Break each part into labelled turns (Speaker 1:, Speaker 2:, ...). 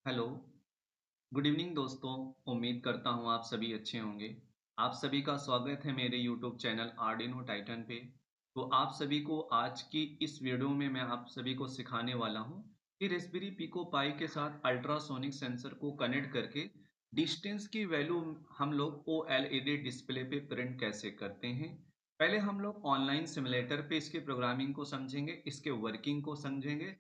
Speaker 1: Hello, good evening दोस्तों। उम्मीद करता हूँ आप सभी अच्छे होंगे। आप सभी का स्वागत है मेरे यूट्यूब चैनल आर्डिनो टाइटन पे। तो आप सभी को आज की इस वीडियो में मैं आप सभी को सिखाने वाला हूँ कि रास्पबेरी पिको पाई के साथ अल्ट्रासोनिक सेंसर को कनेक्ट करके डिस्टेंस की वैल्यू हम लोग ओएलईडी डिस्प्ले पे प्रिंट कैसे करते हैं। पहले हम लोग ऑनलाइन सिमुलेटर पे इसके प्रोग्रामिंग को समझेंगे, इसके वर्किंग को समझेंगे।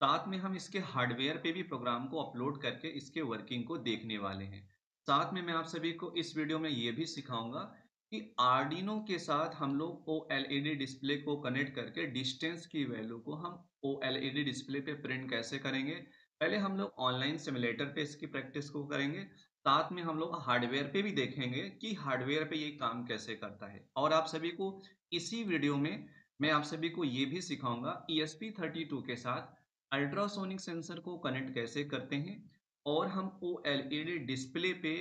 Speaker 1: साथ में हम इसके हार्डवेयर पे भी प्रोग्राम को अपलोड करके इसके वर्किंग को देखने वाले हैं। साथ में मैं आप सभी को इस वीडियो में ये भी सिखाऊंगा कि आर्डिनो के साथ हम लोग ओएलईडी डिस्प्ले को कनेक्ट करके डिस्टेंस की वैल्यू को हम ओएलईडी डिस्प्ले पे प्रिंट कैसे करेंगे। पहले हम लोग ऑनलाइन सिमुलेटर पे इसकी प्रैक्टिस को करेंगे। साथ में हम लोग हार्डवेयर पे भी देखेंगे कि हार्डवेयर पे ये काम कैसे करता है। और आप सभी को इसी वीडियो में मैं आप सभी को ये भी सिखाऊंगा ESP32 के साथ अल्ट्रासोनिक सेंसर को कनेक्ट कैसे करते हैं और हम ओएलईडी डिस्प्ले पे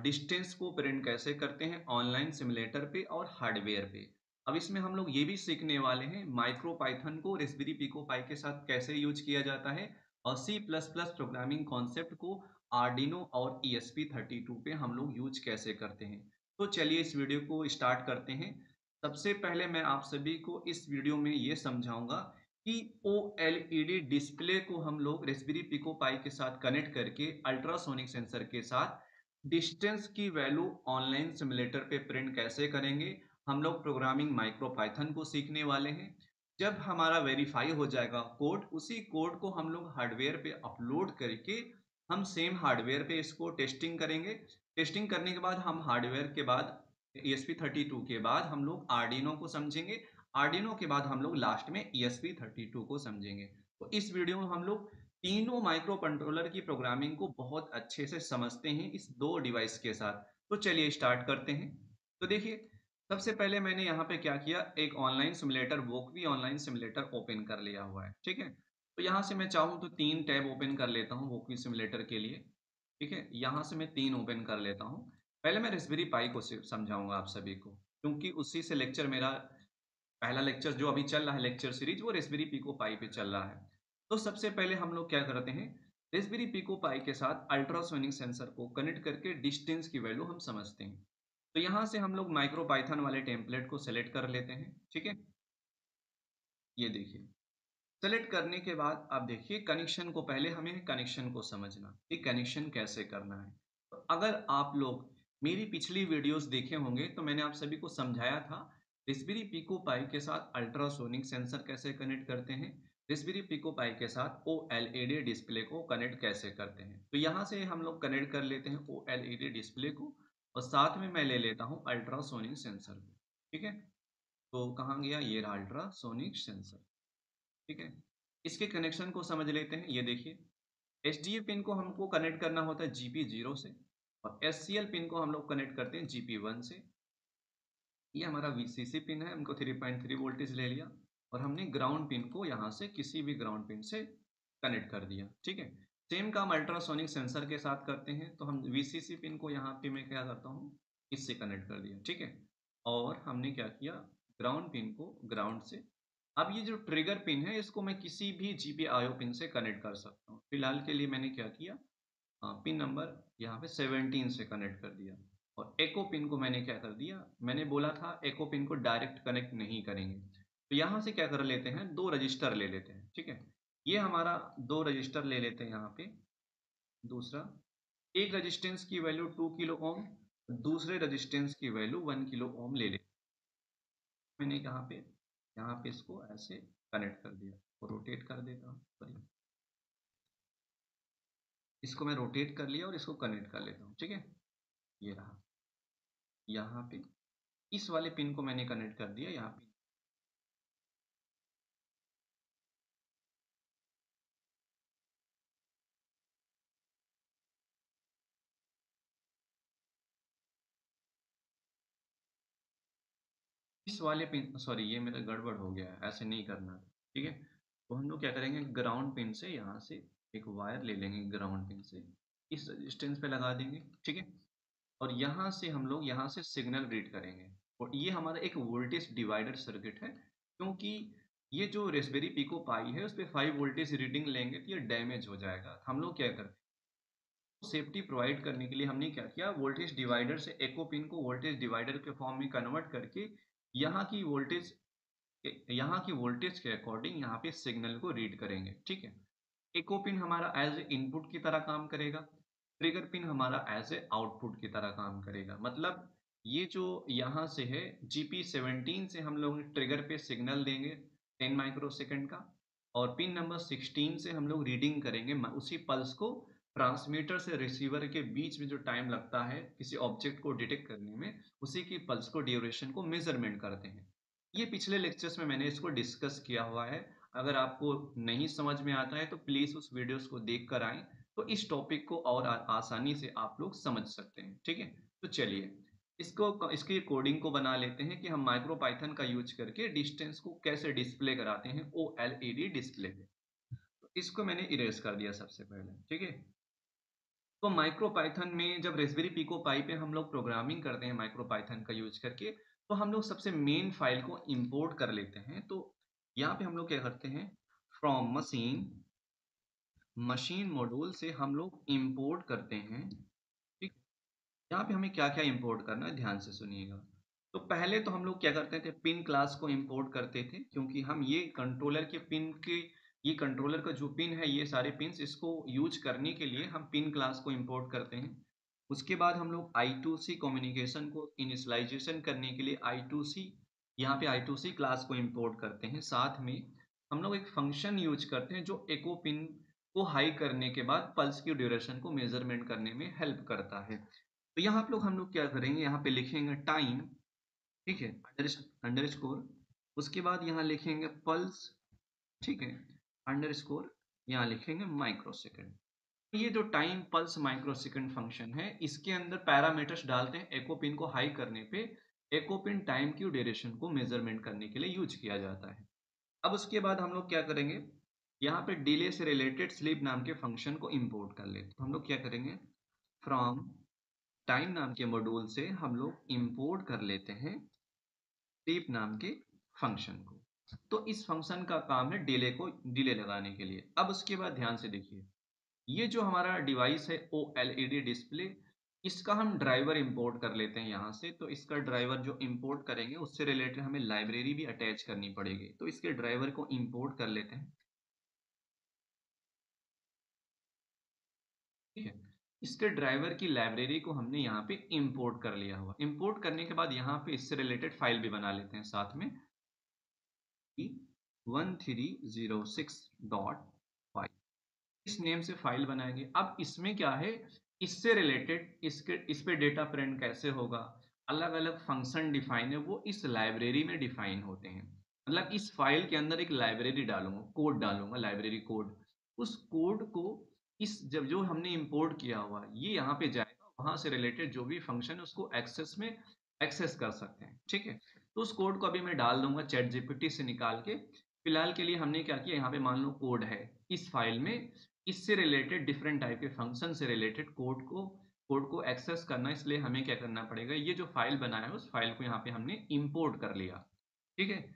Speaker 1: डिस्टेंस को प्रिंट कैसे करते हैं ऑनलाइन सिमुलेटर पे और हार्डवेयर पे। अब इसमें हम लोग ये भी सीखने वाले हैं माइक्रो पाइथन को रास्पबेरी पिको पाई के साथ कैसे यूज किया जाता है और C plus plus programming concept को आर्डिनो और ESP32 पे हम लोग यूज कैसे करते हैं। तो चलिए इस वीडियो को स्टार्ट करते हैं। सबसे पहले मैं आप सभी को इस वीडियो में ये समझाऊंगा कि ओएलईडी डिस्प्ले को हम लोग रास्पबेरी पिको पाई के साथ कनेक्ट करके अल्ट्रासोनिक सेंसर के साथ डिस्टेंस की वैल्यू ऑनलाइन सिमुलेटर पे प्रिंट कैसे करेंगे। हम लोग प्रोग्रामिंग माइक्रो पाइथन को सीखने वाले हैं। जब हमारा वेरीफाई हो जाएगा कोड, उसी कोड को हम लोग हार्डवेयर पे अपलोड करके हम सेम हार्डवेयर पे इसको टेस्टिंग करेंगे। टेस्टिंग करने के बाद हम हार्डवेयर के बाद ESP32 के बाद हम लोग आर्डिनो को समझेंगे। आर्डिनो के बाद हम लोग लास्ट में ESP32 को समझेंगे। तो इस वीडियो में हम लोग तीनों माइक्रो कंट्रोलर की प्रोग्रामिंग को बहुत अच्छे से समझते हैं इस दो डिवाइस के साथ। तो चलिए स्टार्ट करते हैं। तो देखिए, सबसे पहले मैंने यहाँ पे क्या किया, एक online simulator Wokwi online simulator open कर लिया हुआ है। ठीक है, तो यहाँ से मैं चाहूँ तो 3 टैब ओपन कर लेता हूँ वोकवी सिमुलेटर के लिए। ठीक है, यहाँ से मैं 3 ओपन कर लेता हूँ। पहले मैं रास्पबेरी पाई को समझाऊंगा आप सभी को, क्योंकि उसी से लेक्चर मेरा पहला लेक्चर जो अभी चल रहा है लेक्चर सीरीज वो रास्पबेरी पिको पाई पे चल रहा है। तो सबसे पहले हम लोग क्या करते हैं, रास्पबेरी पिको पाई के साथ अल्ट्रासोनिक सेंसर को कनेक्ट करके डिस्टेंस की वैल्यू हम समझते हैं। तो यहाँ से हम लोग माइक्रो पाइथन वाले टेम्पलेट को सेलेक्ट कर लेते हैं। ठीक है, ये देखिए, सेलेक्ट करने के बाद आप देखिए कनेक्शन को, पहले हमें कनेक्शन को समझना कि कनेक्शन कैसे करना है। तो अगर आप लोग मेरी पिछली वीडियोस देखे होंगे तो मैंने आप सभी को समझाया था रास्पबेरी पिको पाई के साथ अल्ट्रासोनिक सेंसर कैसे कनेक्ट करते हैं, रास्पबेरी पिको पाई के साथ ओएलईडी डिस्प्ले को कनेक्ट कैसे करते हैं। तो यहाँ से हम लोग कनेक्ट कर लेते हैं ओएलईडी डिस्प्ले को और साथ में मैं ले लेता हूँ अल्ट्रासोनिक सेंसर को। ठीक है, तो कहाँ गया, ये रहा अल्ट्रासोनिक सेंसर। ठीक है, इसके कनेक्शन को समझ लेते हैं। ये देखिए, एसडीए पिन को हमको कनेक्ट करना होता है GP0 से और एससीएल पिन को हम लोग कनेक्ट करते हैं GP1 से। ये हमारा VCC पिन है, हमको 3.3 वोल्टेज ले लिया और हमने ग्राउंड पिन को यहाँ से किसी भी ग्राउंड पिन से कनेक्ट कर दिया। ठीक है, सेम काम अल्ट्रासोनिक सेंसर के साथ करते हैं। तो हम VCC पिन को यहाँ पे मैं क्या करता हूँ, इससे कनेक्ट कर दिया। ठीक है, और हमने क्या किया, ग्राउंड पिन को ग्राउंड से। अब ये जो ट्रिगर पिन है इसको मैं किसी भी GPIO पिन से कनेक्ट कर सकता हूँ। फिलहाल के लिए मैंने क्या किया, पिन नंबर यहाँ पे 17 से कनेक्ट कर दिया। और एको पिन को मैंने क्या कर दिया, मैंने बोला था एको पिन को डायरेक्ट कनेक्ट नहीं करेंगे। तो यहाँ से क्या कर लेते हैं, 2 रजिस्टर ले लेते हैं। ठीक है, ये हमारा 2 रजिस्टर ले लेते हैं यहाँ पे। दूसरा, एक रजिस्टेंस की वैल्यू 2 किलो ओम, दूसरे रजिस्टेंस की वैल्यू 1 किलो ओम ले लेते हैं। मैंने यहाँ पे इसको ऐसे कनेक्ट कर दिया और रोटेट कर देता हूँ। सॉरी, इसको मैं रोटेट कर लिया और इसको कनेक्ट कर लेता हूँ। ठीक है, ये रहा, यहाँ पे इस वाले पिन को मैंने कनेक्ट कर दिया यहाँ पे। इस वाले पिन, सॉरी ये मेरा गड़बड़ हो गया है, ऐसे नहीं करना था। ठीक है, तो हम लोग क्या करेंगे, ग्राउंड पिन से यहाँ से एक वायर ले लेंगे, ग्राउंड पिन से इस रेजिस्टेंस पे लगा देंगे। ठीक है, और यहाँ से हम लोग यहाँ से सिग्नल रीड करेंगे। और ये हमारा एक वोल्टेज डिवाइडर सर्किट है, क्योंकि ये जो रास्पबेरी पिको पाई है उस पर 5 वोल्टेज रीडिंग लेंगे तो ये डैमेज हो जाएगा। हम लोग क्या करते हैं, सेफ्टी प्रोवाइड करने के लिए हमने क्या किया, वोल्टेज डिवाइडर से एको पिन को वोल्टेज डिवाइडर के फॉर्म में कन्वर्ट करके यहाँ की वोल्टेज यहाँ की वोल्टेज के अकॉर्डिंग यहाँ पे सिग्नल को रीड करेंगे। ठीक है, एको पिन हमारा एज ए इनपुट की तरह काम करेगा, ट्रिगर पिन हमारा एज ए आउटपुट की तरह काम करेगा। मतलब ये जो यहाँ से है GP17 से हम लोग ट्रिगर पे सिग्नल देंगे 10 माइक्रोसेकंड का, और पिन नंबर 16 से हम लोग रीडिंग करेंगे उसी पल्स को। ट्रांसमीटर से रिसीवर के बीच में जो टाइम लगता है किसी ऑब्जेक्ट को डिटेक्ट करने में, उसी की पल्स को ड्यूरेशन को मेजरमेंट करते हैं। ये पिछले लेक्चर्स में मैंने इसको डिस्कस किया हुआ है। अगर आपको नहीं समझ में आता है तो प्लीज उस वीडियोस को देख कर आएं, तो इस टॉपिक को और आसानी से आप लोग समझ सकते हैं। ठीक है, तो चलिए इसकी कोडिंग को बना लेते हैं कि हम माइक्रो पाइथन का यूज करके डिस्टेंस को कैसे डिस्प्ले कराते हैं OLED डिस्प्ले पे। तो इसको मैंने इरेज कर दिया सबसे पहले। ठीक है, तो माइक्रो पाइथन में जब रेस्पबेरी पिको पाई पे हम लोग प्रोग्रामिंग करते हैं माइक्रो पाइथन का यूज करके, तो हम लोग सबसे मेन फाइल को इंपोर्ट कर लेते हैं। तो यहाँ पे हम लोग क्या करते हैं, फ्रॉम मशीन मॉड्यूल से हम लोग इंपोर्ट करते हैं। ठीक, यहाँ पे हमें क्या क्या इंपोर्ट करना है ध्यान से सुनिएगा। तो पहले तो हम लोग क्या करते थे, पिन क्लास को इंपोर्ट करते थे, क्योंकि हम ये कंट्रोलर के पिन के, ये कंट्रोलर का जो पिन है, ये सारे पिन्स, इसको यूज करने के लिए हम पिन क्लास को इंपोर्ट करते हैं। उसके बाद हम लोग I2C कम्युनिकेशन को इनिशियलाइजेशन करने के लिए I2C, यहाँ पे I2C क्लास को इंपोर्ट करते हैं। साथ में हम लोग एक फंक्शन यूज करते हैं जो एको पिन को हाई करने के बाद पल्स की ड्यूरेशन को मेजरमेंट करने में हेल्प करता है। तो यहाँ पे हम लोग क्या करेंगे, यहाँ पे लिखेंगे टाइम, ठीक है, अंडरस्कोर, उसके बाद यहाँ लिखेंगे पल्स, ठीक है, अंडरस्कोर, यहाँ लिखेंगे माइक्रोसेकंड। ये जो टाइम पल्स माइक्रोसेकंड फंक्शन है, इसके अंदर पैरामीटर्स डालते हैं। एको पिन को हाई करने पे एको पिन टाइम की ड्यूरेशन को मेजरमेंट करने के लिए यूज किया जाता है। अब उसके बाद हम लोग क्या करेंगे, यहाँ पे डिले से रिलेटेड स्लीप नाम के फंक्शन को इंपोर्ट कर लेते हैं। तो हम लोग क्या करेंगे, फ्रॉम टाइम नाम के मॉड्यूल से हम लोग इंपोर्ट कर लेते हैं स्लीप नाम के फंक्शन को। तो इस फंक्शन का काम है डिले लगाने के लिए। अब उसके बाद ध्यान से देखिए, ये जो हमारा डिवाइस है OLED डिस्प्ले, इसका हम ड्राइवर इंपोर्ट कर लेते हैं यहाँ से। तो इसका ड्राइवर जो इंपोर्ट करेंगे उससे रिलेटेड हमें लाइब्रेरी भी अटैच करनी पड़ेगी। तो इसके ड्राइवर को इंपोर्ट कर लेते हैं। ठीक है, इसके ड्राइवर की लाइब्रेरी को हमने यहाँ पे इंपोर्ट कर लिया हुआ। इंपोर्ट करने के बाद यहाँ पे इससे रिलेटेड फाइल भी बना लेते हैं साथ में, 1306.5, इस नेम से फाइल बनाएंगे। अब इसमें क्या है, इससे रिलेटेड इस पे डेटा प्रिंट कैसे होगा, अलग अलग फंक्शन डिफाइन है, वो इस लाइब्रेरी में डिफाइन होते हैं। मतलब इस फाइल के अंदर एक लाइब्रेरी डालूंगा, कोड डालूंगा, लाइब्रेरी कोड। उस कोड को इस जब जो हमने इंपोर्ट किया हुआ ये यहाँ पे जाएगा, वहां से रिलेटेड जो भी फंक्शन है उसको एक्सेस कर सकते हैं। ठीक है, तो उस कोड को अभी मैं डाल दूंगा चैट जीपीटी से निकाल के। फिलहाल के लिए हमने क्या किया, यहाँ पे मान लो कोड है इस फाइल में, इससे रिलेटेड डिफरेंट टाइप के फंक्शन से रिलेटेड कोड को एक्सेस करना, इसलिए हमें क्या करना पड़ेगा, ये जो फाइल बनाया है उस फाइल को यहाँ पे हमने इंपोर्ट कर लिया। ठीक है,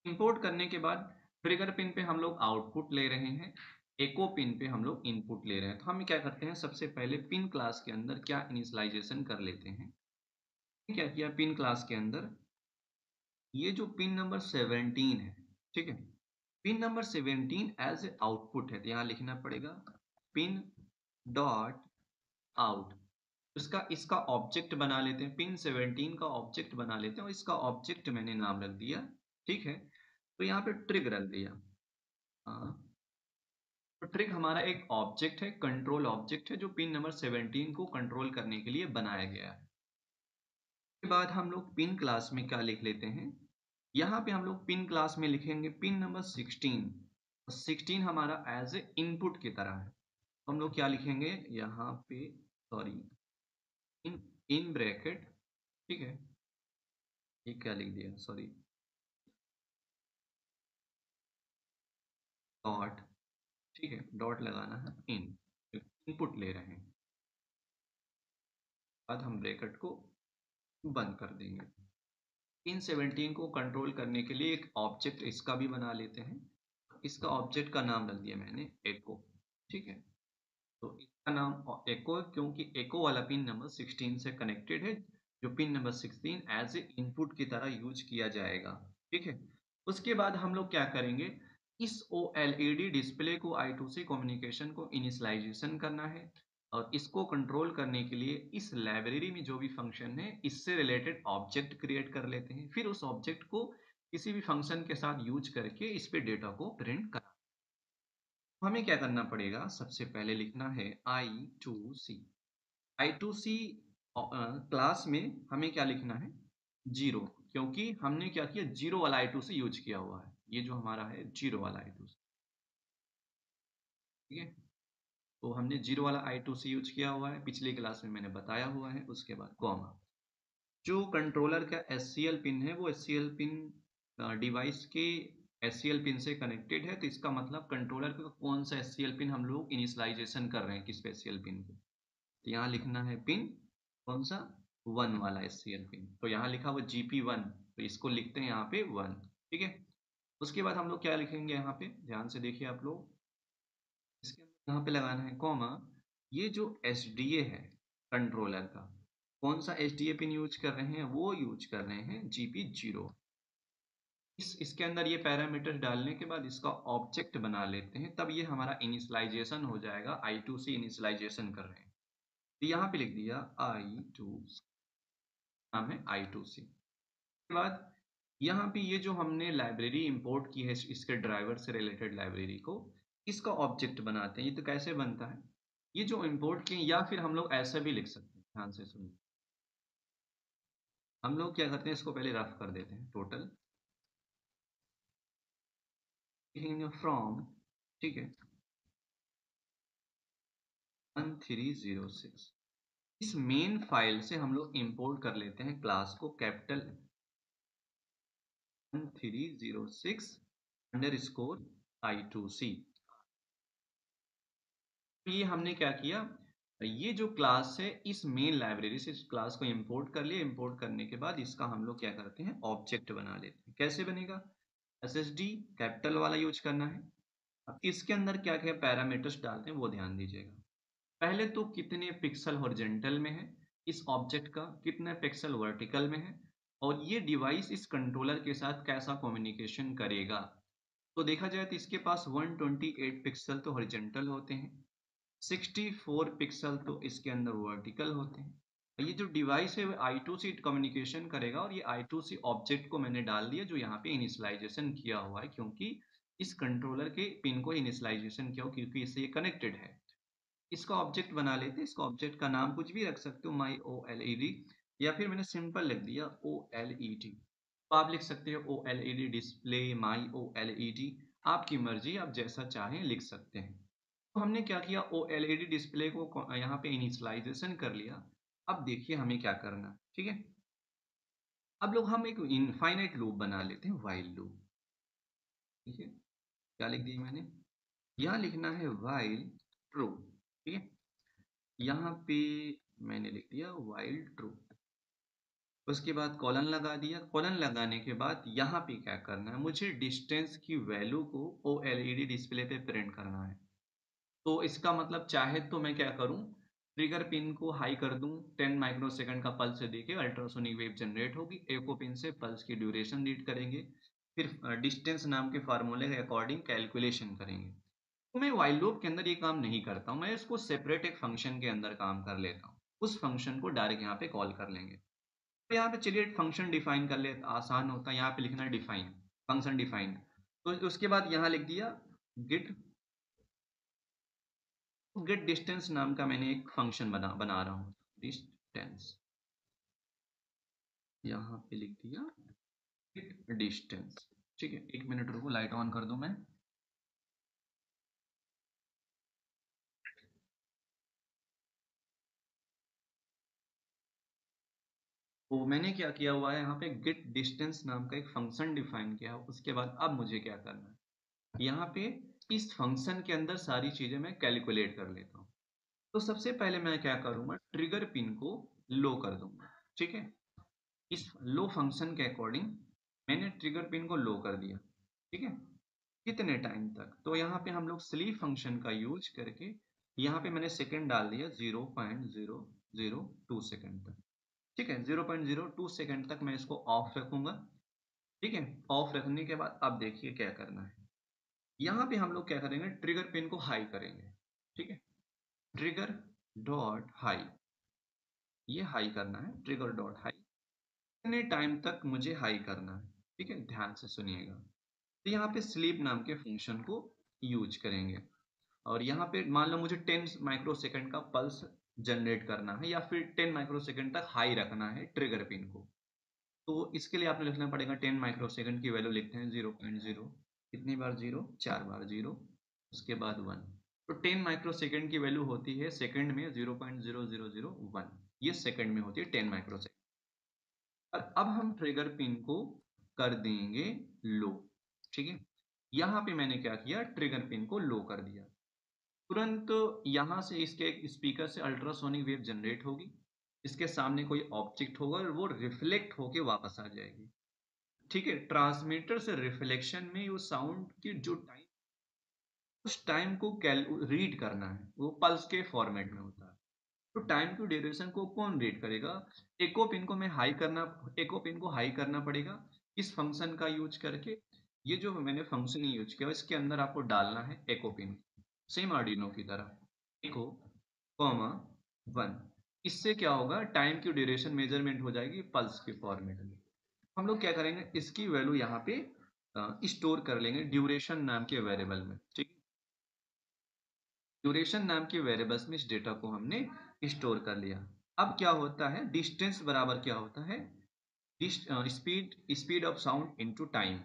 Speaker 1: इंपोर्ट करने के बाद ट्रिगर पिन पे हम लोग आउटपुट ले रहे हैं, एको पिन पे हम लोग इनपुट ले रहे हैं। तो हम क्या करते हैं, सबसे पहले पिन क्लास के अंदर क्या इनिशियलाइजेशन कर लेते हैं। क्या किया, पिन क्लास के अंदर ये जो पिन नंबर 17 है, ठीक है, pin number 17 as a output है, तो यहाँ लिखना पड़ेगा पिन डॉट आउट। इसका इसका ऑब्जेक्ट बना लेते हैं, पिन 17 का ऑब्जेक्ट बना लेते हैं, और इसका ऑब्जेक्ट मैंने नाम रख दिया। ठीक है, तो यहाँ पे ट्रिग रख दिया। हाँ, तो ट्रिग हमारा एक ऑब्जेक्ट है, कंट्रोल ऑब्जेक्ट है, जो पिन नंबर 17 को कंट्रोल करने के लिए बनाया गया है। उसके बाद हम लोग पिन क्लास में क्या लिख लेते हैं, यहाँ पे हम लोग पिन क्लास में लिखेंगे पिन नंबर 16। 16 हमारा एज ए इनपुट की तरह है। हम लोग क्या लिखेंगे यहाँ पे, सॉरी, इन इन ब्रैकेट, ठीक है, ये क्या लिख दिया, सॉरी, डॉट, ठीक है, डॉट लगाना है इन, इनपुट ले रहे हैं, बाद हम ब्रैकेट को बंद कर देंगे। पिन 17 को कंट्रोल करने के लिए एक ऑब्जेक्ट इसका भी बना लेते हैं। इसका ऑब्जेक्ट का नाम रख दिया मैंने एको। ठीक है, तो इसका नाम एको है क्योंकि एको वाला पिन नंबर 16 से कनेक्टेड है, जो pin number 16 as a input की तरह यूज किया जाएगा। ठीक है। उसके बाद हम लोग क्या करेंगे, इस ओएलईडी डिस्प्ले को I2C कम्युनिकेशन को इनिशियलाइजेशन करना है, और इसको कंट्रोल करने के लिए इस लाइब्रेरी में जो भी फंक्शन है इससे रिलेटेड ऑब्जेक्ट क्रिएट कर लेते हैं, फिर उस ऑब्जेक्ट को किसी भी फंक्शन के साथ यूज करके इस पे डेटा को प्रिंट कर। हमें क्या करना पड़ेगा, सबसे पहले लिखना है I2C। I2C क्लास में हमें क्या लिखना है, 0, क्योंकि हमने क्या किया, 0 वाला I2C यूज किया हुआ है। ये जो हमारा है 0 वाला I2C, ठीक है। तो हमने 0 वाला I2C यूज किया हुआ है, पिछली क्लास में मैंने बताया हुआ है। उसके बाद कॉमा, जो कंट्रोलर का SCL पिन है वो SCL पिन डिवाइस के SCL पिन से कनेक्टेड है, तो इसका मतलब कंट्रोलर का कौन सा SCL पिन हम लोग इनिशियलाइजेशन कर रहे हैं, किस पे SCL पिन को। तो यहाँ लिखना है पिन कौन सा, 1 वाला SCL पिन। तो यहाँ लिखा हुआ GP1, तो इसको लिखते हैं यहाँ पे 1। ठीक है। उसके बाद हम लोग क्या लिखेंगे, यहाँ पे ध्यान से देखिए आप लोग, इसके अंदर यहाँ पे लगाना है कॉमा, ये जो SDA है कंट्रोलर का, कौन सा SDA पिन यूज कर रहे हैं, वो यूज कर रहे हैं GP0। इसके अंदर ये पैरामीटर्स डालने के बाद इसका ऑब्जेक्ट बना लेते हैं, तब ये हमारा इनिशियलाइजेशन हो जाएगा। I2C इनिशियलाइजेशन कर रहे हैं, तो यहाँ पे लिख दिया I2C, नाम है I2C। उसके बाद यहाँ पे ये जो हमने लाइब्रेरी इंपोर्ट की है इसके ड्राइवर से रिलेटेड लाइब्रेरी को, इसका ऑब्जेक्ट बनाते हैं। ये तो कैसे बनता है, ये जो इंपोर्ट किए, या फिर हम लोग ऐसा भी लिख सकते हैं, ध्यान से सुनिए। हम लोग क्या करते हैं, इसको पहले रफ कर देते हैं, टोटल फ्रॉम, ठीक है, 1306। इस मेन फाइल से हम लोग इंपोर्ट कर लेते हैं क्लास को, कैपिटल 1306 अंडरस्कोर I2C। ये हमने क्या किया, ये जो क्लास है इस मेन लाइब्रेरी से इस क्लास को इंपोर्ट कर लिया। इंपोर्ट करने के बाद इसका हम लोग क्या करते हैं, ऑब्जेक्ट बना लेते हैं। कैसे बनेगा, SSD कैपिटल वाला यूज करना है। अब इसके अंदर क्या क्या पैरामीटर्स डालते हैं वो ध्यान दीजिएगा। पहले तो कितने पिक्सल हॉरिजॉन्टल में है इस ऑब्जेक्ट का, कितने पिक्सल वर्टिकल में है, और ये डिवाइस इस कंट्रोलर के साथ कैसा कम्युनिकेशन करेगा। तो देखा जाए तो इसके पास 128 पिक्सल तो हॉरिजॉन्टल होते हैं, 64 पिक्सल तो इसके अंदर वर्टिकल होते हैं। ये जो डिवाइस है वो I2C कम्युनिकेशन करेगा, और ये I2C ऑब्जेक्ट को मैंने डाल दिया जो यहाँ पे इनिशियलाइजेशन किया हुआ है, क्योंकि इस कंट्रोलर के पिन को इनिशियलाइजेशन किया हो, क्योंकि इससे ये कनेक्टेड है। इसका ऑब्जेक्ट बना लेते हैं। इसका ऑब्जेक्ट का नाम कुछ भी रख सकते हो, माई OLED, या फिर मैंने सिंपल लिख दिया OLED। तो आप लिख सकते हो OLED डिस्प्ले, माई OLED, आपकी मर्जी, आप जैसा चाहें लिख सकते हैं। तो हमने क्या किया, OLED डिस्प्ले को यहाँ पे इनिशियलाइजेशन कर लिया। अब देखिए हमें क्या करना है, ठीक है। अब लोग हम एक इनफाइनाइट लूप बना लेते हैं, व्हाइल लूप। ठीक है, क्या लिख दिया मैंने, यहाँ लिखना है व्हाइल ट्रू। ठीक है, यहाँ पे मैंने लिख दिया व्हाइल ट्रू। उसके बाद कॉलन लगा दिया। कॉलन लगाने के बाद यहाँ पे क्या करना है, मुझे डिस्टेंस की वैल्यू को OLED डिस्प्ले पे प्रिंट करना है। तो इसका मतलब चाहे तो मैं क्या करूं, ट्रिगर पिन को हाई कर दूं, 10 माइक्रोसेकंड का पल्स देके अल्ट्रासोनिक वेव जनरेट होगी। एको पिन से पल्स की ड्यूरेशन रीड करेंगे, फिर डिस्टेंस नाम के फार्मूले के अकॉर्डिंग कैलकुलेशन करेंगे। तो मैं व्हाइल लूप के अंदर ये काम नहीं करता हूँ, मैं इसको सेपरेट एक फंक्शन के अंदर काम कर लेता हूँ। उस फंक्शन को डायरेक्ट यहाँ पे कॉल कर लेंगे। तो यहाँ पे चलिए एक फंक्शन डिफाइन कर ले, आसान होता है। यहाँ पे लिखना है डिफाइन, फंक्शन डिफाइन। तो उसके बाद यहाँ लिख दिया गेट, गेट डिस्टेंस नाम का मैंने एक फंक्शन बना रहा हूँ, डिस्टेंस। यहाँ पे लिख दिया गेट डिस्टेंस। ठीक है, एक मिनट रुको, लाइट ऑन कर दूं मैं। तो मैंने क्या किया हुआ है, यहाँ पे गेट डिस्टेंस नाम का एक फंक्शन डिफाइन किया है। उसके बाद अब मुझे क्या करना है, यहाँ पे इस फंक्शन के अंदर सारी चीजें मैं कैलकुलेट कर लेता हूँ। तो सबसे पहले मैं क्या करूंगा, ट्रिगर पिन को लो कर दूंगा। ठीक है, इस लो फंक्शन के अकॉर्डिंग मैंने ट्रिगर पिन को लो कर दिया। ठीक है, कितने टाइम तक, तो यहाँ पे हम लोग स्लीप फंक्शन का यूज करके यहाँ पे मैंने सेकंड डाल दिया 0.002 सेकंड तक। ठीक है, 0.02 सेकंड तक मैं इसको ऑफ रखूंगा। ठीक है, ऑफ रखने के बाद अब देखिए क्या करना है। यहाँ पे हम लोग क्या करेंगे, ट्रिगर पिन को हाई करेंगे। ठीक है, ट्रिगर डॉट हाई, ये हाई करना है, ट्रिगर डॉट हाई। कितने टाइम तक मुझे हाई करना है, ठीक है, ध्यान से सुनिएगा। तो यहाँ पे स्लीप नाम के फंक्शन को यूज करेंगे और यहाँ पे मान लो मुझे 10 माइक्रोसेकंड का पल्स जनरेट करना है या फिर 10 माइक्रोसेकंड तक हाई रखना है ट्रिगर पिन को। तो इसके लिए आपने लिखना पड़ेगा 10 माइक्रोसेकंड की वैल्यू लिखते हैं 0.0, कितनी बार 0, 4 बार 0, उसके बाद 1। तो 10 माइक्रोसेकंड की वैल्यू होती है सेकंड में 0.0001, ये सेकंड में होती है 10 माइक्रोसेकंड। और अब हम ट्रिगर पिन को कर देंगे लो। ठीक है, यहाँ पे मैंने क्या किया, ट्रिगर पिन को लो कर दिया। तुरंत यहाँ से इसके एक स्पीकर से अल्ट्रासोनिक वेव जनरेट होगी, इसके सामने कोई ऑब्जेक्ट होगा और वो रिफ्लेक्ट होके वापस आ जाएगी। ठीक है, ट्रांसमीटर से रिफ्लेक्शन में वो साउंड की जो टाइम, उस टाइम को रीड करना है, वो पल्स के फॉर्मेट में होता है। तो टाइम की ड्यूरेशन को कौन रीड करेगा, एको पिन को मैं हाई करना, एको पिन को हाई करना पड़ेगा इस फंक्शन का यूज करके। ये जो मैंने फंक्शन यूज किया इसके अंदर आपको डालना है एको पिन, सेम आर्डिनो की तरह एको कॉमा 1। इससे क्या होगा, टाइम की ड्यूरेशन मेजरमेंट हो जाएगी पल्स के फॉर्मेट में। हम लोग क्या करेंगे, इसकी वैल्यू यहाँ पे स्टोर कर लेंगे ड्यूरेशन नाम के वेरिएबल में। ठीक, ड्यूरेशन नाम के वेरिएबल्स में इस डेटा को हमने स्टोर कर लिया। अब क्या होता है, डिस्टेंस बराबर क्या होता है, speed speed of sound into time.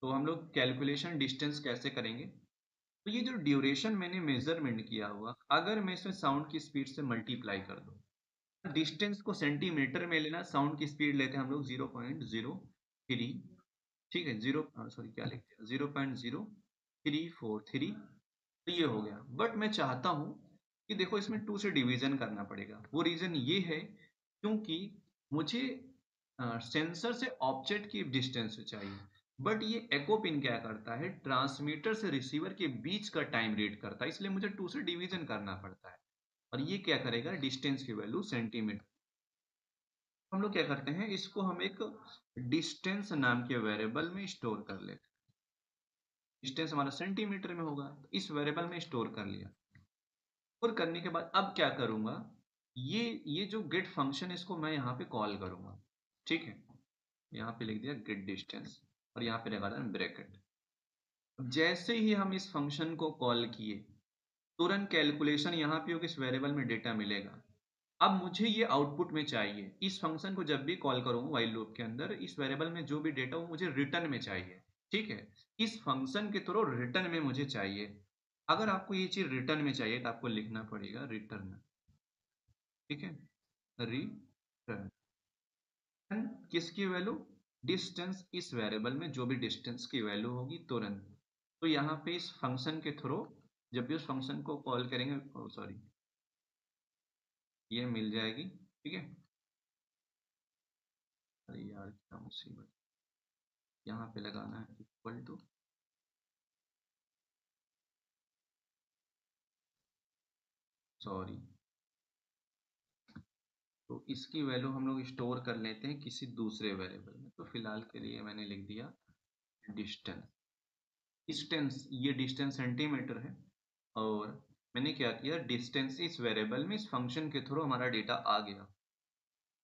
Speaker 1: तो हम लोग कैलकुलेशन डिस्टेंस कैसे करेंगे, तो ये जो ड्यूरेशन मैंने मेजरमेंट किया हुआ, अगर मैं इसमें साउंड की स्पीड से मल्टीप्लाई कर दूं, डिस्टेंस को सेंटीमीटर में लेना, साउंड की स्पीड लेते हैं हम लोग 0.03। ठीक है, जीरो सॉरी क्या लिखते हैं, 0.0343। तो ये हो गया, बट मैं चाहता हूं कि देखो इसमें 2 से डिवीजन करना पड़ेगा। वो रीजन ये है क्योंकि मुझे सेंसर से ऑब्जेक्ट की डिस्टेंस चाहिए, बट ये एको पिन क्या करता है, ट्रांसमीटर से रिसीवर के बीच का टाइम रीड करता है, इसलिए मुझे 2 से डिवीजन करना पड़ता है। और ये क्या करेगा, डिस्टेंस की वैल्यू सेंटीमीटर। हम लोग क्या करते हैं, इसको हम एक डिस्टेंस नाम के वेरिएबल में स्टोर कर लेते हैं। डिस्टेंस हमारा सेंटीमीटर में होगा, तो इस वेरिएबल में स्टोर कर लिया। और करने के बाद अब क्या करूंगा, ये जो गेट फंक्शन है इसको मैं यहाँ पे कॉल करूंगा। ठीक है, यहाँ पे लिख दिया गेट डिस्टेंस और यहाँ पे लगा देना ब्रैकेट। जैसे ही हम इस फंक्शन को कॉल किए, तुरंत कैलकुलेशन यहाँ पे होगी, इस वेरिएबल में डेटा मिलेगा। अब मुझे ये आउटपुट में चाहिए, इस फंक्शन को जब भी कॉल करूँ व्हाइल लूप के अंदर, इस वेरिएबल में जो भी डेटा हो मुझे रिटर्न में चाहिए। ठीक है, इस फंक्शन के थ्रू रिटर्न में मुझे चाहिए। अगर आपको ये चीज रिटर्न में चाहिए तो आपको लिखना पड़ेगा रिटर्न। ठीक है, रिटर्न किसकी वैल्यू, डिस्टेंस, इस वेरिएबल में जो भी डिस्टेंस की वैल्यू होगी तुरंत। तो यहाँ पे इस फंक्शन के थ्रू जब भी उस फंक्शन को कॉल करेंगे, सॉरी, ये मिल जाएगी। ठीक है, अरे यार क्या मुसीबत, यहाँ पे लगाना है इक्वल टू, सॉरी। तो इसकी वैल्यू हम लोग स्टोर कर लेते हैं किसी दूसरे वेरिएबल में। तो फिलहाल के लिए मैंने लिख दिया डिस्टेंस। डिस्टेंस, ये डिस्टेंस सेंटीमीटर है और मैंने क्या किया, डिस्टेंस इस वेरिएबल में इस फंक्शन के थ्रू हमारा डेटा आ गया,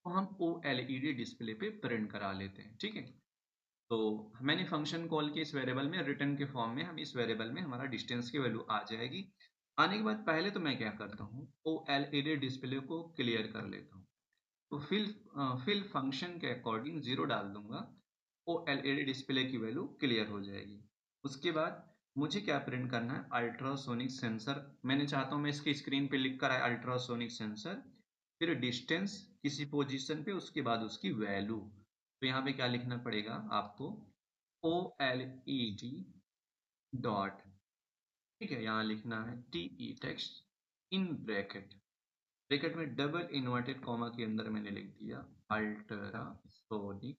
Speaker 1: तो हम O L E D display पे प्रिंट करा लेते हैं। ठीक है, तो मैंने फंक्शन कॉल किया इस वेरिएबल में, रिटर्न के फॉर्म में हम इस वेरिएबल में हमारा डिस्टेंस की वैल्यू आ जाएगी। आने के बाद पहले तो मैं क्या करता हूँ, O L E D display को क्लियर कर लेता हूँ। तो फिल फंक्शन के अकॉर्डिंग 0 डाल दूंगा, O L E D display की वैल्यू क्लियर हो जाएगी। उसके बाद मुझे क्या प्रिंट करना है, अल्ट्रासोनिक सेंसर। मैंने चाहता हूँ मैं इसकी स्क्रीन पे लिख कर आए अल्ट्रासोनिक सेंसर, फिर डिस्टेंस किसी पोजीशन पे, उसके बाद उसकी वैल्यू। तो यहाँ पे क्या लिखना पड़ेगा आपको, O L E D dot, ठीक है, यहाँ लिखना है T E text in bracket, bracket में डबल इन्वर्टेड कॉमा के अंदर मैंने लिख दिया अल्ट्रासोनिक,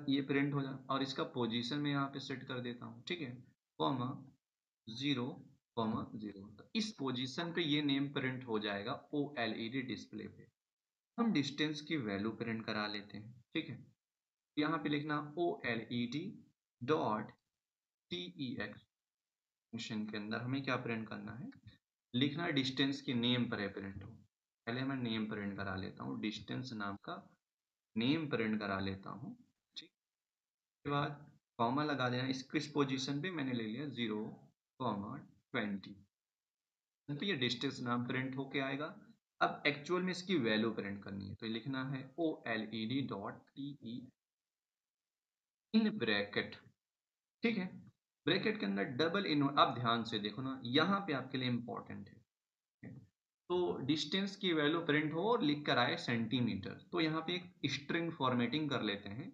Speaker 1: ये प्रिंट हो जाए और इसका पोजीशन में यहाँ पे सेट कर देता हूँ। ठीक है, कॉमा 0,0। तो इस पोजीशन पे ये नेम प्रिंट हो जाएगा OLED डिस्प्ले पे। हम डिस्टेंस की वैल्यू प्रिंट करा लेते हैं, ठीक है। यहाँ पे लिखना OLED डॉट TEX। फंक्शन के अंदर हमें क्या प्रिंट करना है, लिखना है डिस्टेंस की नेम पर प्रिंट हो। पहले मैं नेम प्रिंट करा लेता हूँ, डिस्टेंस नाम का नेम प्रिंट करा लेता हूँ, ठीक। उसके बाद कॉमा लगा देना, इस किस पोजीशन पे मैंने ले लिया 0,20। तो ये डिस्टेंस नाम प्रिंट होके आएगा। अब एक्चुअल में इसकी वैल्यू प्रिंट करनी है, तो लिखना है OLED dot TE in bracket, ठीक है। ब्रैकेट के अंदर डबल इन, अब ध्यान से देखो ना, यहाँ पे आपके लिए इंपॉर्टेंट है। तो डिस्टेंस की वैल्यू प्रिंट हो और लिख कर आए सेंटीमीटर, तो यहाँ पे एक स्ट्रिंग फॉर्मेटिंग कर लेते हैं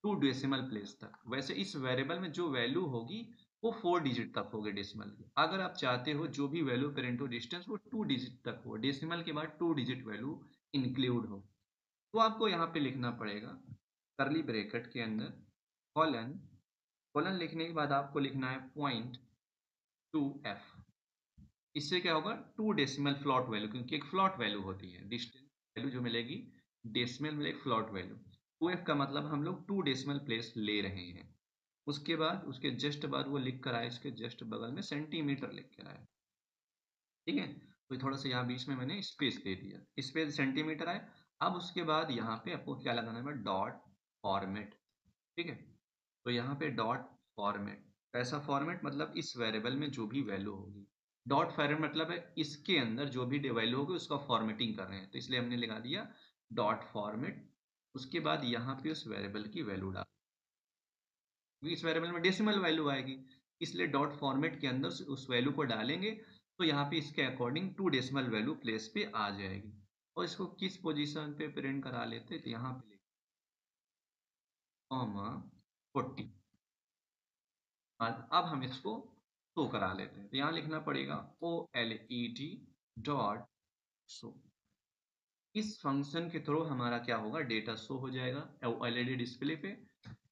Speaker 1: 2 डेसिमल प्लेस तक। वैसे इस वेरिएबल में जो वैल्यू होगी वो 4 डिजिट तक होगी डेसिमल की। अगर आप चाहते हो जो भी वैल्यू प्रिंट हो डिस्टेंस वो 2 डिजिट तक हो, डेसिमल के बाद 2 डिजिट वैल्यू इंक्लूड हो, तो आपको यहाँ पे लिखना पड़ेगा करली ब्रैकेट के अंदर कॉलन, कॉलन लिखने के बाद आपको लिखना है 0.2f। इससे क्या होगा, 2 डेसिमल फ्लॉट वैल्यू, क्योंकि एक फ्लॉट वैल्यू होती है डिस्टेंस वैल्यू जो मिलेगी डेसिमल में, एक फ्लॉट वैल्यू। 2f का मतलब हम लोग 2 डेसिमल प्लेस ले रहे हैं। उसके बाद उसके जस्ट बाद वो लिख कर आए, इसके जस्ट बगल में सेंटीमीटर लिख कर आए, ठीक है। तो थोड़ा सा यहाँ बीच में मैंने स्पेस दे दिया, स्पेस सेंटीमीटर आए। अब उसके बाद यहाँ पे आपको क्या लगाना है, डॉट फॉर्मेट, ठीक है। तो यहाँ पे डॉट फॉर्मेट, ऐसा फॉर्मेट मतलब इस वेरिएबल में जो भी वैल्यू होगी, डॉट फॉर्मेट मतलब है इसके अंदर जो भी वैल्यू होगी उसका फॉर्मेटिंग कर रहे हैं, तो इसलिए हमने लगा दिया डॉट फॉर्मेट। उसके बाद यहाँ पे उस वेरिएबल की वैल्यू डाल, क्योंकि इस वेरिएबल में डेसिमल वैल्यू आएगी, इसलिए डॉट फॉर्मेट के अंदर उस वैल्यू को डालेंगे, तो यहाँ पे इसके अकॉर्डिंग 2 डेसिमल वैल्यू प्लेस पे आ जाएगी। और इसको किस पोजीशन पे प्रिंट करा लेते, तो यहाँ पे कॉमा 40। अब हम इसको शो करा लेते हैं, तो यहाँ लिखना पड़ेगा OLED डॉट शो। इस फंक्शन के थ्रू हमारा क्या होगा, डेटा शो हो जाएगा OLED डिस्प्ले पे।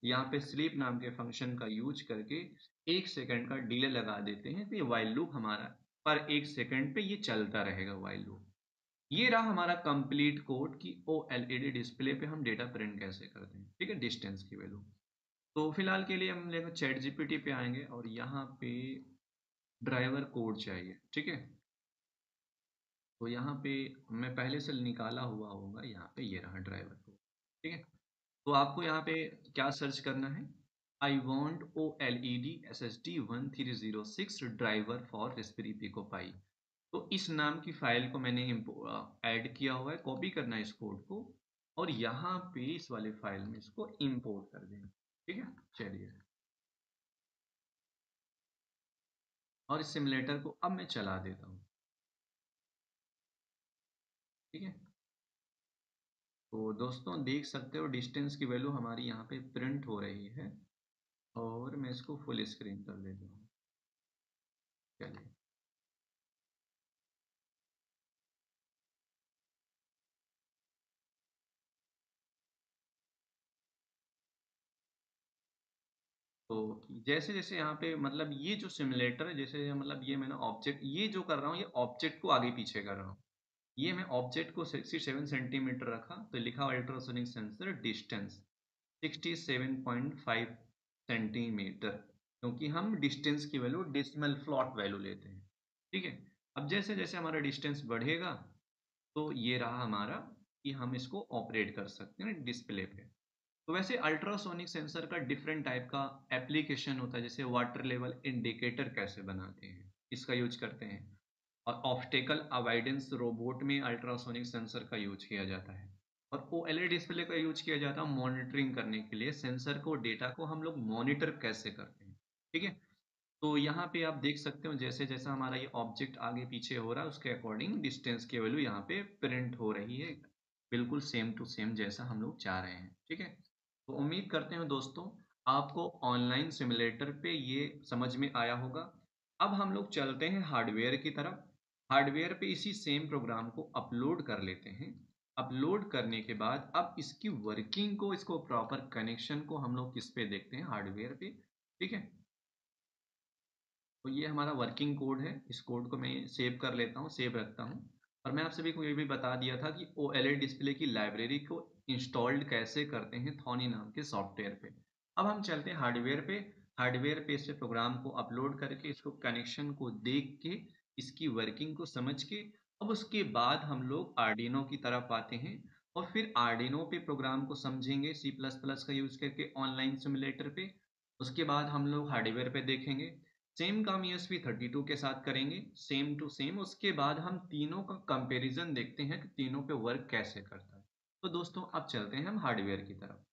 Speaker 1: यहाँ पे स्लीप नाम के फंक्शन का यूज करके 1 सेकंड का डिले लगा देते हैं, तो ये वाइल लूप हमारा पर 1 सेकंड पे ये चलता रहेगा वाइल लूप। ये रहा हमारा कंप्लीट कोड कि OLED डिस्प्ले पे हम डेटा प्रिंट कैसे करते हैं, ठीक है, डिस्टेंस की वैल्यू। तो फिलहाल के लिए हम लेकर चैट जीपीटी पे आएंगे और यहाँ पे ड्राइवर कोड चाहिए, ठीक है। तो यहाँ पे मैं पहले से निकाला हुआ होगा, यहाँ पे ये रहा ड्राइवर कोड, ठीक है। तो आपको यहाँ पे क्या सर्च करना है, I want OLED SSD 1306 driver for Raspberry Pico Pi. तो इस नाम की फाइल को मैंने ऐड किया हुआ है, कॉपी करना है इस कोड को और यहाँ पे इस वाले फाइल में इसको इंपोर्ट कर देना, ठीक है। चलिए, और इस सिमुलेटर को अब मैं चला देता हूँ, ठीक है। तो दोस्तों देख सकते हो डिस्टेंस की वैल्यू हमारी यहाँ पे प्रिंट हो रही है और मैं इसको फुल स्क्रीन कर देता हूँ। चलिए, तो जैसे जैसे यहाँ पे मतलब ये जो सिमुलेटर है, जैसे मतलब ये मैंने ऑब्जेक्ट ये जो कर रहा हूँ, ये ऑब्जेक्ट को आगे पीछे कर रहा हूँ। ये मैं ऑब्जेक्ट को 67 सेंटीमीटर रखा, तो लिखा अल्ट्रासोनिक सेंसर डिस्टेंस 67.5 सेंटीमीटर, क्योंकि हम डिस्टेंस की वैल्यू डेसिमल फ्लॉट वैल्यू लेते हैं, ठीक है। अब जैसे जैसे हमारा डिस्टेंस बढ़ेगा, तो ये रहा हमारा कि हम इसको ऑपरेट कर सकते हैं डिस्प्ले पे। तो वैसे अल्ट्रासोनिक सेंसर का डिफरेंट टाइप का एप्लीकेशन होता है, जैसे वाटर लेवल इंडिकेटर कैसे बनाते हैं, इसका यूज करते हैं। और ऑब्स्टेकल अवॉइडेंस रोबोट में अल्ट्रासोनिक सेंसर का यूज किया जाता है। और OLED डिस्प्ले का यूज किया जाता है मॉनिटरिंग करने के लिए, सेंसर को डेटा को हम लोग मॉनिटर कैसे करते हैं, ठीक है। तो यहाँ पे आप देख सकते हो जैसे जैसा हमारा ये ऑब्जेक्ट आगे पीछे हो रहा है उसके अकॉर्डिंग डिस्टेंस की वैल्यू यहाँ पे प्रिंट हो रही है, बिल्कुल सेम टू सेम जैसा हम लोग चाह रहे हैं, ठीक है। तो उम्मीद करते हैं दोस्तों आपको ऑनलाइन सिमुलेटर पे ये समझ में आया होगा। अब हम लोग चलते हैं हार्डवेयर की तरफ। हार्डवेयर पे इसी सेम प्रोग्राम को अपलोड कर लेते हैं। अपलोड करने के बाद अब इसकी वर्किंग को, इसको प्रॉपर कनेक्शन को हम लोग किस पे देखते हैं, हार्डवेयर पे, ठीक है। तो ये हमारा वर्किंग कोड है, इस कोड को मैं सेव कर लेता हूँ, सेव रखता हूँ। और मैं आप सभी को ये भी बता दिया था कि ओएलईडी डिस्प्ले की लाइब्रेरी को इंस्टॉल्ड कैसे करते हैं थॉनी नाम के सॉफ्टवेयर पे। अब हम चलते हैं हार्डवेयर पे। हार्डवेयर पे इस प्रोग्राम को अपलोड करके इसको कनेक्शन को देख के इसकी वर्किंग को समझ के अब उसके बाद हम लोग आर्डिनो की तरफ आते हैं और फिर आर्डिनो पे प्रोग्राम को समझेंगे सी प्लस प्लस का यूज़ करके ऑनलाइन सिमुलेटर पे। उसके बाद हम लोग हार्डवेयर पे देखेंगे, सेम काम ESP32 के साथ करेंगे, सेम टू सेम। उसके बाद हम तीनों का कंपैरिजन देखते हैं कि तीनों पे वर्क कैसे करता है। तो दोस्तों अब चलते हैं हम हार्डवेयर की तरफ।